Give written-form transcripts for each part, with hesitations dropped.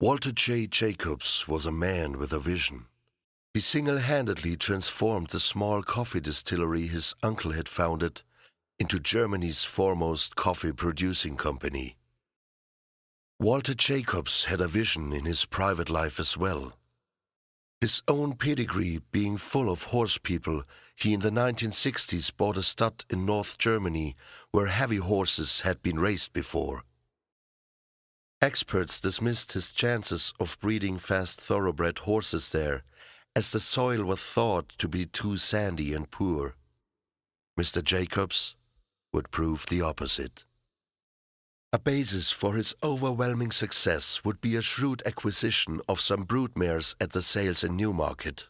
Walter J. Jacobs was a man with a vision. He single-handedly transformed the small coffee distillery his uncle had founded into Germany's foremost coffee-producing company. Walter Jacobs had a vision in his private life as well. His own pedigree being full of horse people, he in the 1960s bought a stud in North Germany where heavy horses had been raced before. Experts dismissed his chances of breeding fast thoroughbred horses there, as the soil was thought to be too sandy and poor. Mr. Jacobs would prove the opposite. A basis for his overwhelming success would be a shrewd acquisition of some broodmares at the sales in Newmarket.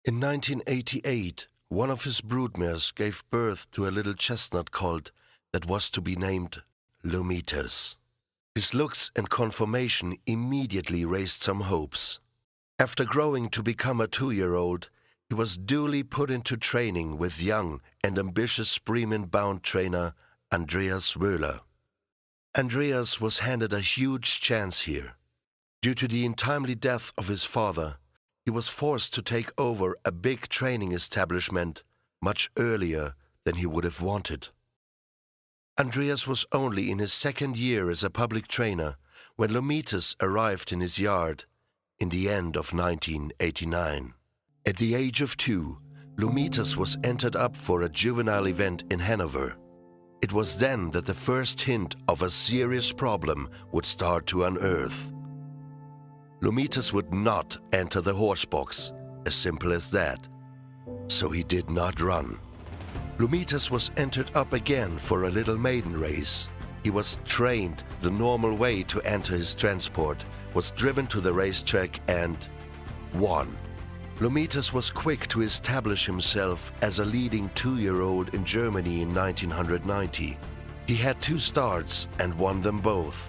In 1988, one of his broodmares gave birth to a little chestnut colt that was to be named Lomitas. His looks and conformation immediately raised some hopes. After growing to become a 2-year-old, he was duly put into training with young and ambitious Bremen-bound trainer Andreas Wöhler. Andreas was handed a huge chance here. Due to the untimely death of his father, he was forced to take over a big training establishment much earlier than he would have wanted. Andreas was only in his 2nd year as a public trainer when Lomitas arrived in his yard in the end of 1989. At the age of 2, Lomitas was entered up for a juvenile event in Hanover. It was then that the first hint of a serious problem would start to unearth. Lomitas would not enter the horse box, as simple as that. So he did not run. Lomitas was entered up again for a little maiden race. He was trained the normal way to enter his transport, was driven to the racetrack and won. Lomitas was quick to establish himself as a leading 2-year-old in Germany in 1990. He had 2 starts and won them both,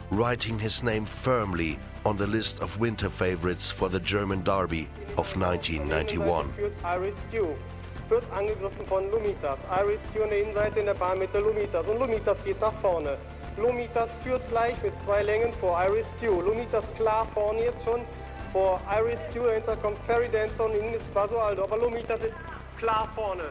writing his name firmly on the list of winter favorites for the German Derby of 1991. Wird angegriffen von Lomitas. Iris Stew an der Innenseite in der Bahnmitte Lomitas. Und Lomitas geht nach vorne. Lomitas führt gleich mit 2 Längen vor Iris Stew. Lomitas klar vorne jetzt schon vor Iris Stew. Dahinter kommt Fairy Dancer und Inglis Basualdo. Aber Lomitas ist klar vorne.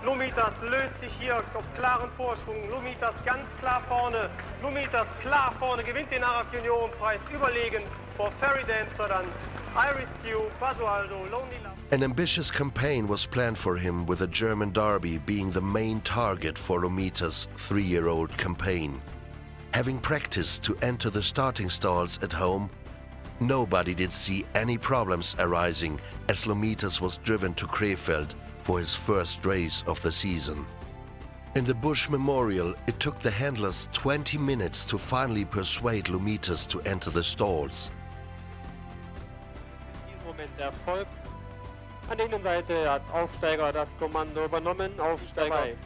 Lomitas löst sich hier auf klaren Vorsprung. Lomitas ganz klar vorne. Lomitas klar vorne. Gewinnt den Arab Juniorenpreis. Überlegen vor Fairy Dancer dann. Iris Stew, Basualdo, Lonely Love. An ambitious campaign was planned for him, with the German Derby being the main target for Lomitas' 3-year-old campaign. Having practiced to enter the starting stalls at home, nobody did see any problems arising as Lomitas was driven to Krefeld for his first race of the season. In the Bush Memorial, it took the handlers 20 minutes to finally persuade Lomitas to enter the stalls. Erfolgt. An der Innenseite hat Aufsteiger das Kommando übernommen, Aufsteiger.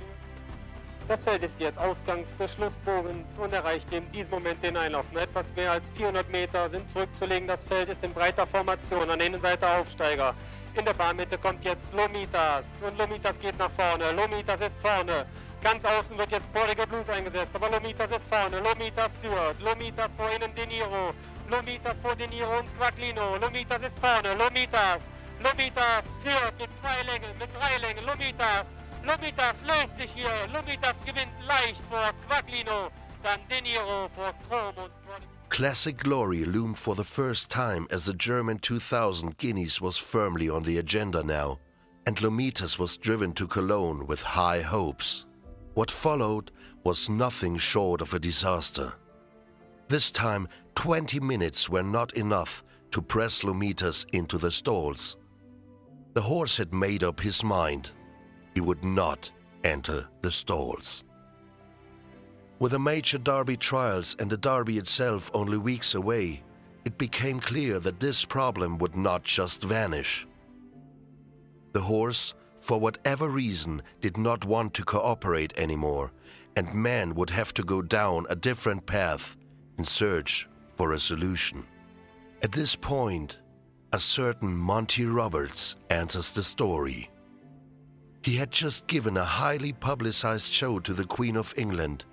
Das Feld ist jetzt Ausgangs des Schlussbogens und erreicht in diesem Moment den Einlauf. Etwas mehr als 400 Meter sind zurückzulegen. Das Feld ist in breiter Formation. An der Innenseite Aufsteiger. In der Bahnmitte kommt jetzt Lomitas und Lomitas geht nach vorne. Lomitas ist vorne. Ganz außen wird jetzt Bordiger Blues eingesetzt, aber Lomitas ist vorne. Lomitas führt. Lomitas vor ihnen De Niro. Lomitas vor De Niro und Quaglino. Lomitas ist vorne. Lomitas führt mit 2 Längen, mit 3 Längen. Lomitas löst sich hier. Lomitas gewinnt leicht vor Quaglino. Dann De Niro vor Chrom und Bordiger. Classic glory loomed for the first time as the German 2000 Guineas was firmly on the agenda now, and Lomitas was driven to Cologne with high hopes. What followed was nothing short of a disaster. This time, 20 minutes were not enough to press Lomitas into the stalls. The horse had made up his mind. He would not enter the stalls. With the major Derby trials and the Derby itself only weeks away, it became clear that this problem would not just vanish. The horse, for whatever reason, did not want to cooperate anymore, and man would have to go down a different path in search for a solution. At this point, a certain Monty Roberts enters the story. He had just given a highly publicized show to the Queen of England,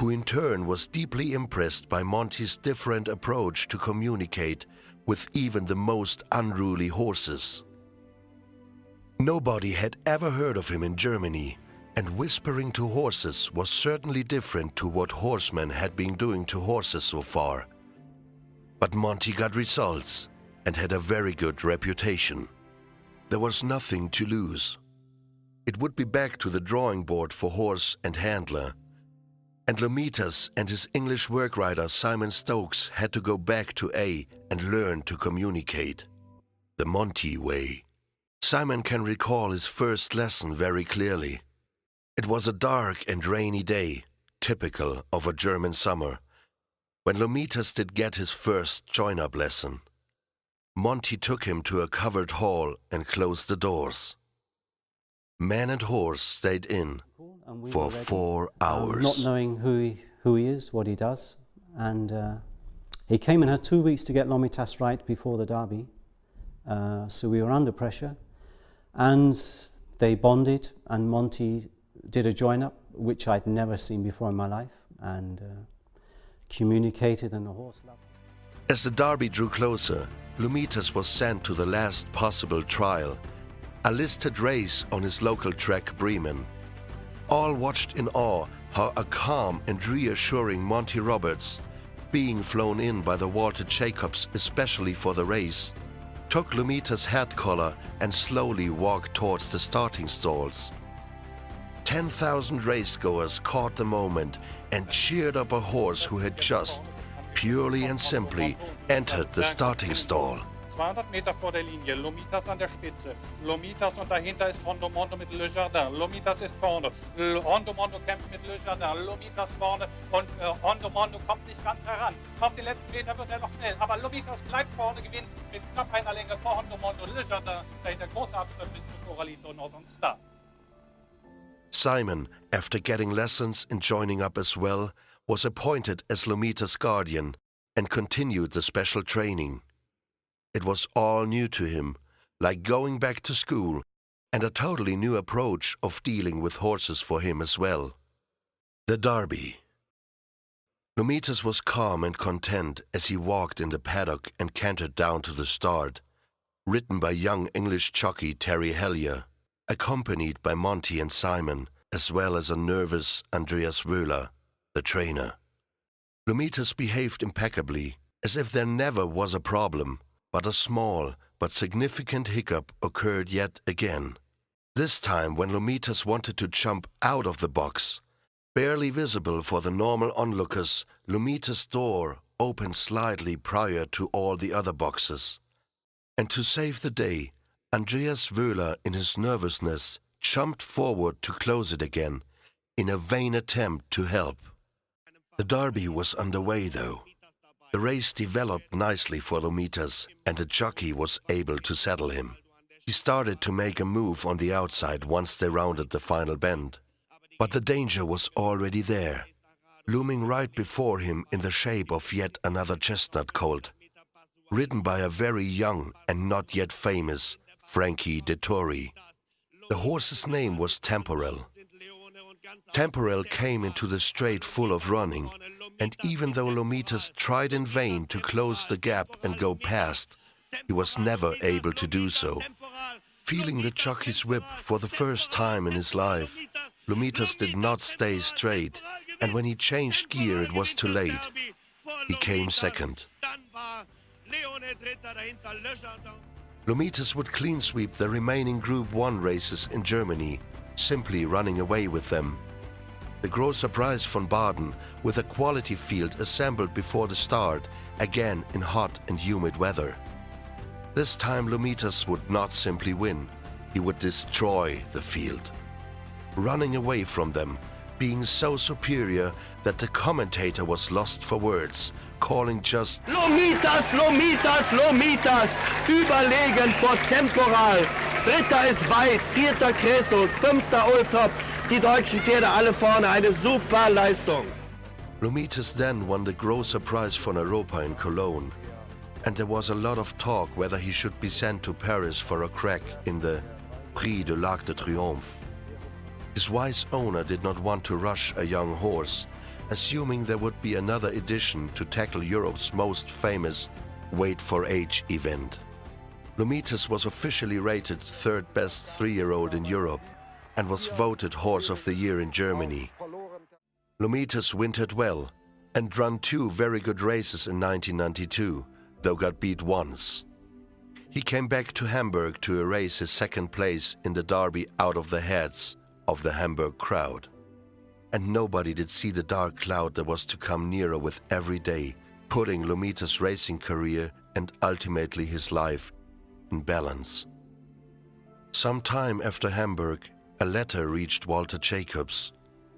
who in turn was deeply impressed by Monty's different approach to communicate with even the most unruly horses. Nobody had ever heard of him in Germany, and whispering to horses was certainly different to what horsemen had been doing to horses so far. But Monty got results and had a very good reputation. There was nothing to lose. It would be back to the drawing board for horse and handler, and Lomitas and his English workrider Simon Stokes had to go back to A and learn to communicate. The Monty way. Simon can recall his first lesson very clearly. It was a dark and rainy day, typical of a German summer, when Lomitas did get his first join-up lesson. Monty took him to a covered hall and closed the doors. Man and horse stayed in for 4 hours. Not knowing who he is, what he does. And he came and had 2 weeks to get Lomitas right before the derby. So we were under pressure. And they bonded, and Monty did a join-up, which I'd never seen before in my life, and communicated, and the horse loved it. As the derby drew closer, Lomitas was sent to the last possible trial, a listed race on his local track Bremen. All watched in awe how a calm and reassuring Monty Roberts, being flown in by the Walter Jacobs especially for the race, took Lomitas' head collar and slowly walked towards the starting stalls. 10,000 racegoers caught the moment and cheered up a horse who had just, purely and simply, entered the starting stall. 200 Meter vor der Linie, Lomitas an der Spitze. Lomitas und dahinter ist Hondo mit Le Jardin. Lomitas ist vorne. Hondo kämpft mit Le Jardin. Lomitas vorne und Hondo kommt nicht ganz heran. Auf den letzten Meter wird er noch schnell, aber Lomitas bleibt vorne, gewinnt mit knapp einer Länge vor Hondo Le Jardin. Dahinter großer Abstand bis zu Coralito und Star. Simon, after getting lessons and joining up as well, was appointed as Lomitas' guardian and continued the special training. It was all new to him, like going back to school, and a totally new approach of dealing with horses for him as well. The Derby. Lomitas was calm and content as he walked in the paddock and cantered down to the start, ridden by young English jockey Terry Hellier, accompanied by Monty and Simon, as well as a nervous Andreas Wöhler, the trainer. Lomitas behaved impeccably, as if there never was a problem, but a small but significant hiccup occurred yet again. This time when Lomitas wanted to jump out of the box. Barely visible for the normal onlookers, Lomitas' door opened slightly prior to all the other boxes. And to save the day, Andreas Wöhler, in his nervousness, jumped forward to close it again, in a vain attempt to help. The derby was underway, though. The race developed nicely for Lomitas, and the jockey was able to settle him. He started to make a move on the outside once they rounded the final bend. But the danger was already there, looming right before him in the shape of yet another chestnut colt, ridden by a very young and not yet famous Frankie Dettori. The horse's name was Temporal. Temporal came into the straight full of running, and even though Lomitas tried in vain to close the gap and go past, he was never able to do so. Feeling the jockey's whip for the first time in his life, Lomitas did not stay straight, and when he changed gear it was too late. He came second. Lomitas would clean sweep the remaining Group 1 races in Germany, simply running away with them. The Großer Preis von Baden, with a quality field assembled before the start, again in hot and humid weather. This time Lomitas would not simply win, he would destroy the field. Running away from them, being so superior that the commentator was lost for words, calling just Lomitas, Lomitas, Lomitas, überlegen vor Temporal. Dritter ist weit, vierter Cresus, fünfter Ultrop. Die deutschen Pferde alle vorne, eine super Leistung. Lomitas then won the Großer Preis von Europa in Cologne, and there was a lot of talk whether he should be sent to Paris for a crack in the Prix de l'Arc de Triomphe. His wise owner did not want to rush a young horse, assuming there would be another edition to tackle Europe's most famous Wait for Age event. Lomitas was officially rated third best 3-year-old in Europe and was voted Horse of the Year in Germany. Lomitas wintered well and ran 2 very good races in 1992, though got beat once. He came back to Hamburg to erase his second place in the Derby out of the heads of the Hamburg crowd. And nobody did see the dark cloud that was to come nearer with every day, putting Lomitas' racing career and ultimately his life in balance. Some time after Hamburg, a letter reached Walter Jacobs,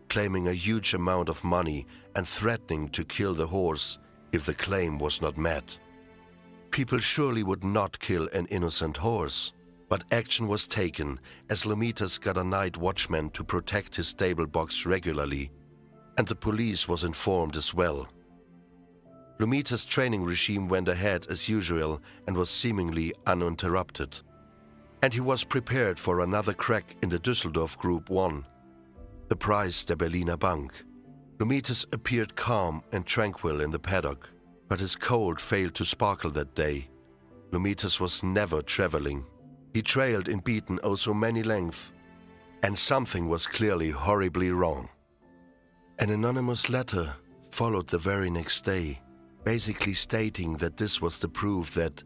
claiming a huge amount of money and threatening to kill the horse if the claim was not met. People surely would not kill an innocent horse, but action was taken as Lomitas got a night watchman to protect his stable box regularly, and the police was informed as well. Lomitas' training regime went ahead as usual and was seemingly uninterrupted. And he was prepared for another crack in the Düsseldorf Group 1, the Preis der Berliner Bank. Lomitas appeared calm and tranquil in the paddock, but his colt failed to sparkle that day. Lomitas was never traveling. He trailed in beaten oh so many lengths, and something was clearly horribly wrong. An anonymous letter followed the very next day, basically stating that this was the proof that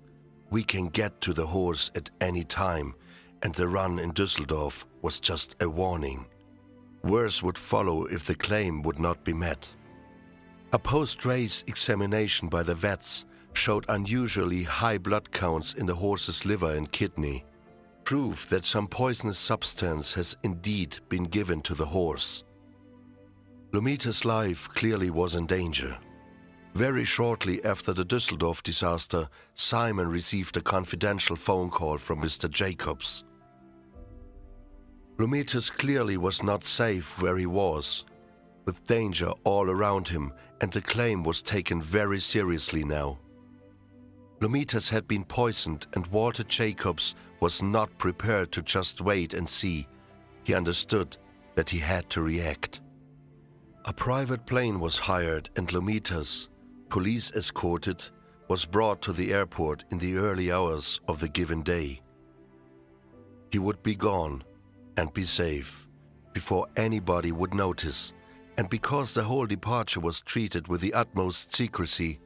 we can get to the horse at any time, and the run in Düsseldorf was just a warning. Worse would follow if the claim would not be met. A post-race examination by the vets showed unusually high blood counts in the horse's liver and kidney, proof that some poisonous substance has indeed been given to the horse. Lomitas' life clearly was in danger. Very shortly after the Düsseldorf disaster, Simon received a confidential phone call from Mr. Jacobs. Lomitas clearly was not safe where he was, with danger all around him, and the claim was taken very seriously now. Lomitas had been poisoned, and Walter Jacobs was not prepared to just wait and see. He understood that he had to react. A private plane was hired, and Lomitas, police escorted, was brought to the airport in the early hours of the given day. He would be gone and be safe before anybody would notice, and because the whole departure was treated with the utmost secrecy,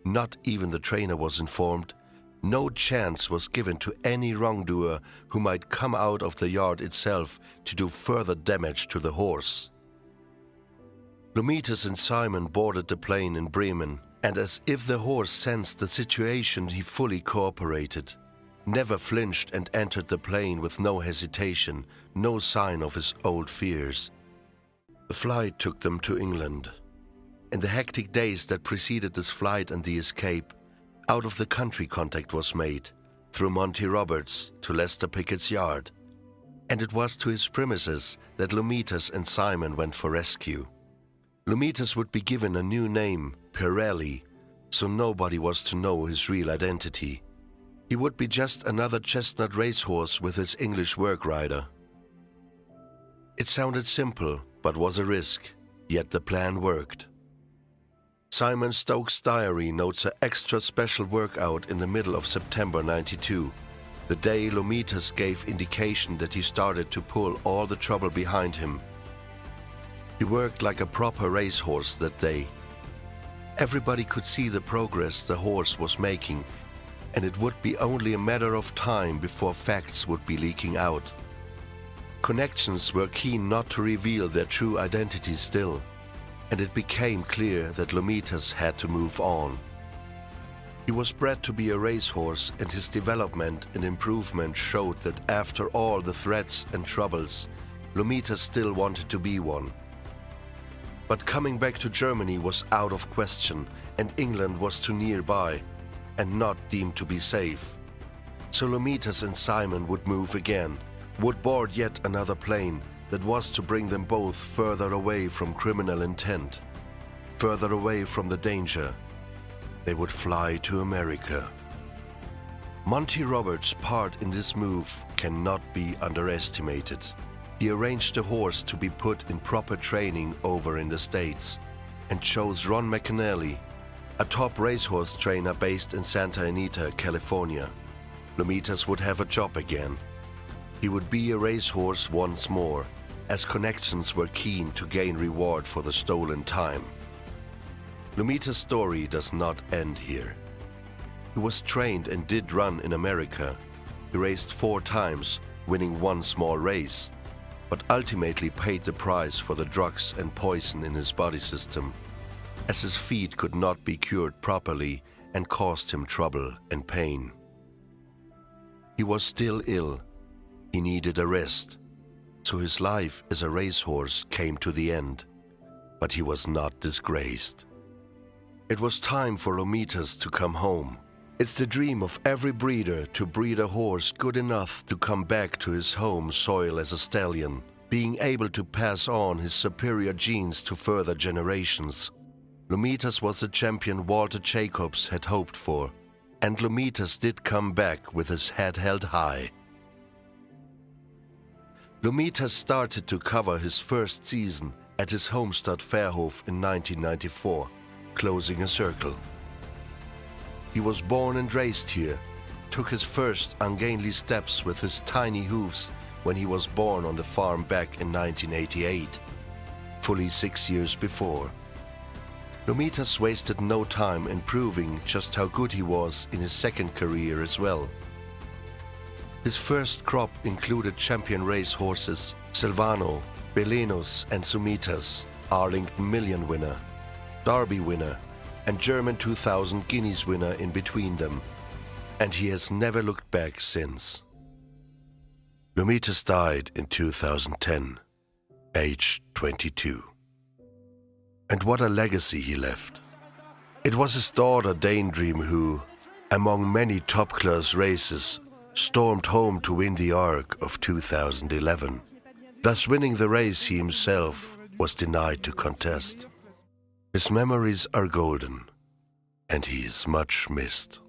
not even the trainer was informed, no chance was given to any wrongdoer who might come out of the yard itself to do further damage to the horse. Lomitas and Simon boarded the plane in Bremen, and as if the horse sensed the situation, he fully cooperated, never flinched, and entered the plane with no hesitation, no sign of his old fears. The flight took them to England. In the hectic days that preceded this flight and the escape, out-of-the-country contact was made, through Monty Roberts to Lester Pickett's yard, and it was to his premises that Lomitas and Simon went for rescue. Lomitas would be given a new name, Pirelli, so nobody was to know his real identity. He would be just another chestnut racehorse with his English work rider. It sounded simple, but was a risk, yet the plan worked. Simon Stokes' diary notes an extra special workout in the middle of September '92, the day Lomitas gave indication that he started to pull all the trouble behind him. He worked like a proper racehorse that day. Everybody could see the progress the horse was making, and it would be only a matter of time before facts would be leaking out. Connections were keen not to reveal their true identity still, and it became clear that Lomitas had to move on. He was bred to be a racehorse, and his development and improvement showed that after all the threats and troubles, Lomitas still wanted to be one. But coming back to Germany was out of question, and England was too nearby and not deemed to be safe. So Lomitas and Simon would move again, would board yet another plane that was to bring them both further away from criminal intent, further away from the danger. They would fly to America. Monty Roberts' part in this move cannot be underestimated. He arranged the horse to be put in proper training over in the States. and chose Ron McAnally, a top racehorse trainer based in Santa Anita, California. Lomitas would have a job again. He would be a racehorse once more, as connections were keen to gain reward for the stolen time. Lomitas' story does not end here. He was trained and did run in America. He raced 4 times, winning 1 small race, but ultimately paid the price for the drugs and poison in his body system, as his feet could not be cured properly and caused him trouble and pain. He was still ill. He needed a rest, so his life as a racehorse came to the end, but he was not disgraced. It was time for Lomitas to come home. It's the dream of every breeder to breed a horse good enough to come back to his home soil as a stallion, being able to pass on his superior genes to further generations. Lomitas was the champion Walter Jacobs had hoped for, and Lomitas did come back with his head held high. Lomitas started to cover his first season at his homestead Fairhof in 1994, closing a circle. He was born and raised here, took his first ungainly steps with his tiny hooves when he was born on the farm back in 1988, fully 6 years before. Lomitas wasted no time in proving just how good he was in his second career as well. His first crop included champion race horses Silvano, Belenus and Sumitas, Arlington Million winner, Derby winner, and German 2000 Guineas winner in between them, and he has never looked back since. Lomitas died in 2010, aged 22. And what a legacy he left. It was his daughter Daydream who, among many top-class races, stormed home to win the Arc of 2011, thus winning the race he himself was denied to contest. His memories are golden, and he is much missed.